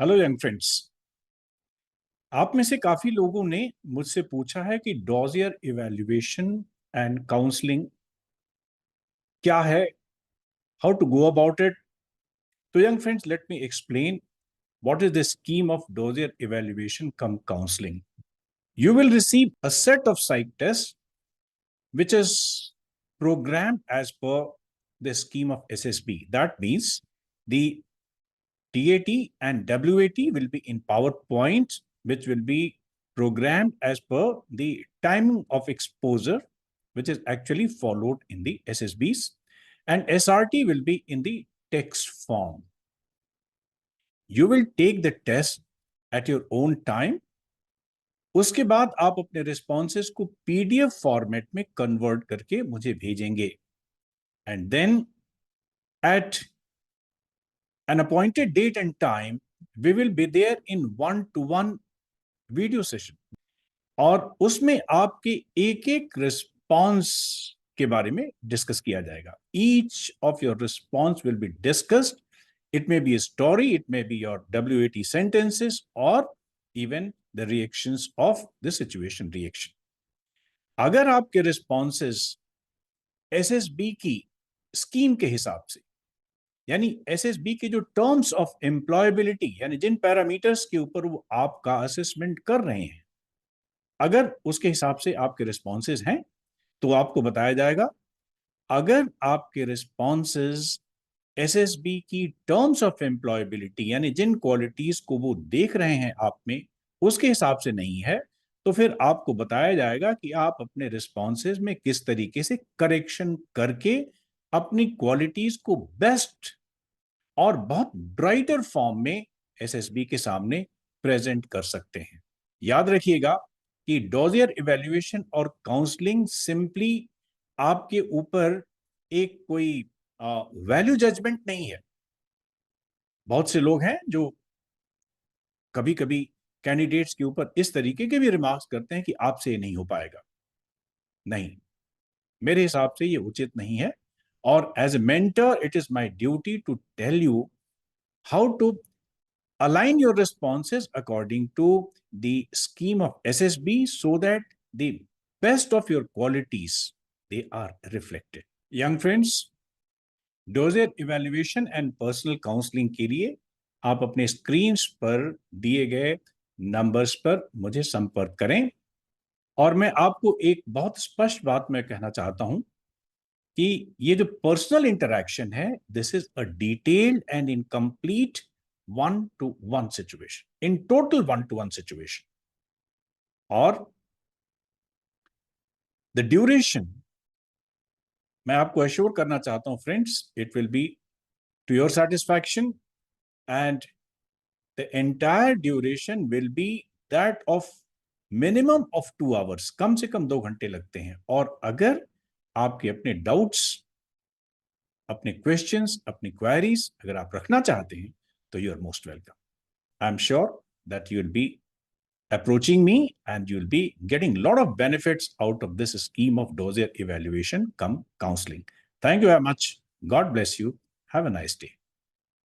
Hello young friends. आप में से काफी लोगों ने मुझसे पूछा है कि डॉजियर इवैल्यूएशन एंड काउंसलिंग क्या है, how to go about it. तो young friends, let me explain what is the scheme of dossier evaluation cum counseling. You will receive a set of psych tests which is programmed as per the scheme of SSB. That means the TAT and WAT will be in PowerPoint, which will be programmed as per the timing of exposure, which is actually followed in the SSBs, and SRT will be in the text form. You will take the test at your own time. उसके बाद आप अपने responses को PDF format में convert करके मुझे भेजेंगे, and then at an appointed date and time we will be there in one-to-one video session, और उसमें आपके एक एक रिस्पॉन्स के बारे में डिस्कस किया जाएगा. Each of your response will be discussed. It may be a story, it may be your WAT sentences, or even the reactions of the situation reaction. अगर आपके रिस्पॉन्सेस SSB की स्कीम के हिसाब से, यानी SSB के जो टर्म्स ऑफ एम्प्लॉयबिलिटी, यानी जिन पैरामीटर्स के ऊपर वो आपका असेसमेंट कर रहे हैं, अगर उसके हिसाब से आपके रिस्पॉन्सेज हैं तो आपको बताया जाएगा. अगर आपके रिस्पॉन्सेज SSB की टर्म्स ऑफ एम्प्लॉयबिलिटी, यानी जिन क्वालिटीज को वो देख रहे हैं आप में, उसके हिसाब से नहीं है, तो फिर आपको बताया जाएगा कि आप अपने रिस्पॉन्सेज में किस तरीके से करेक्शन करके अपनी क्वालिटीज को बेस्ट और बहुत ब्राइटर फॉर्म में SSB के सामने प्रेजेंट कर सकते हैं. याद रखिएगा कि डॉजियर इवैल्यूएशन और काउंसलिंग सिंपली आपके ऊपर एक कोई वैल्यू जजमेंट नहीं है. बहुत से लोग हैं जो कभी कभी कैंडिडेट्स के ऊपर इस तरीके के भी रिमार्क्स करते हैं कि आपसे ये नहीं हो पाएगा. नहीं, मेरे हिसाब से ये उचित नहीं है. और as a mentor it is my duty to tell you how to align your responses according to the scheme of SSB so that the best of your qualities they are reflected. Young friends, dossier evaluation and personal counselling के लिए आप अपने screen पर दिए गए numbers पर मुझे संपर्क करें. और मैं आपको एक बहुत स्पष्ट बात मैं कहना चाहता हूं कि ये जो पर्सनल इंटरैक्शन है, this is a detailed and incomplete one-to-one situation, in total one-to-one situation. और the duration, मैं आपको अश्योर करना चाहता हूं friends, it will be to your satisfaction, and the entire duration will be that of minimum of 2 hours. कम से कम 2 घंटे लगते हैं. और अगर आपके अपने डाउट्स, अपने क्वेश्चंस, अपनी क्वेरीज अगर आप रखना चाहते हैं, तो you are most welcome. I am sure that you will be approaching me and you'll be getting a lot of benefits out of this scheme of dossier evaluation cum counseling. Thank you very much. God bless you. Have a nice day.